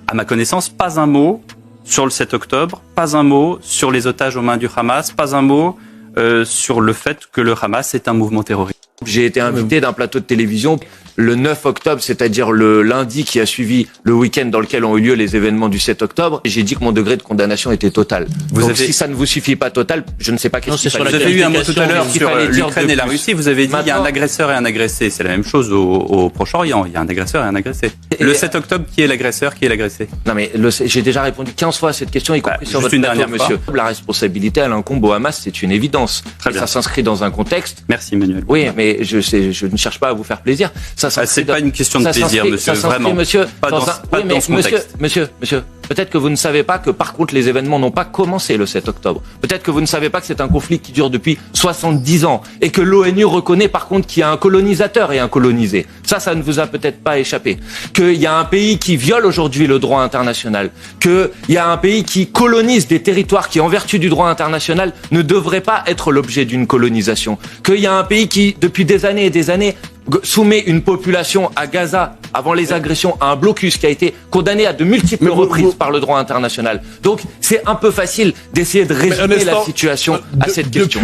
à ma connaissance, pas un mot sur le 7 octobre, pas un mot sur les otages aux mains du Hamas, pas un mot sur le fait que le Hamas est un mouvement terroriste. J'ai été invité d'un plateau de télévision le 9 octobre, c'est-à-dire le lundi qui a suivi le week-end dans lequel ont eu lieu les événements du 7 octobre. Et j'ai dit que mon degré de condamnation était total. Donc si ça ne vous suffit pas total, je ne sais pas qu'est-ce qu'il fallait dire. Vous avez eu un mot tout à l'heure sur l'Ukraine et la Russie. Vous avez dit qu'il y a un agresseur et un agressé. C'est la même chose au Proche-Orient. Il y a un agresseur et un agressé. Le 7 octobre, qui est l'agresseur, qui est l'agressé? Non mais j'ai déjà répondu 15 fois à cette question, y compris sur votre plateau, monsieur. La responsabilité, elle incombe au Hamas, c'est une évidence. Très bien. Ça s'inscrit dans un contexte. Merci Emmanuel. Oui, mais je ne cherche pas à vous faire plaisir. C'est pas une question de plaisir, monsieur, vraiment. Monsieur, pas dans ce contexte. Monsieur, peut-être que vous ne savez pas que par contre les événements n'ont pas commencé le 7 octobre. Peut-être que vous ne savez pas que c'est un conflit qui dure depuis 70 ans et que l'ONU reconnaît par contre qu'il y a un colonisateur et un colonisé. Ça ne vous a peut-être pas échappé. Qu'il y a un pays qui viole aujourd'hui le droit international. Qu'il y a un pays qui colonise des territoires qui, en vertu du droit international, ne devraient pas être l'objet d'une colonisation. Qu'il y a un pays qui, depuis des années et des années, soumet une population à Gaza, avant les agressions, à un blocus qui a été condamné à de multiples reprises par le droit international. Donc, c'est un peu facile d'essayer de résumer la situation à cette question.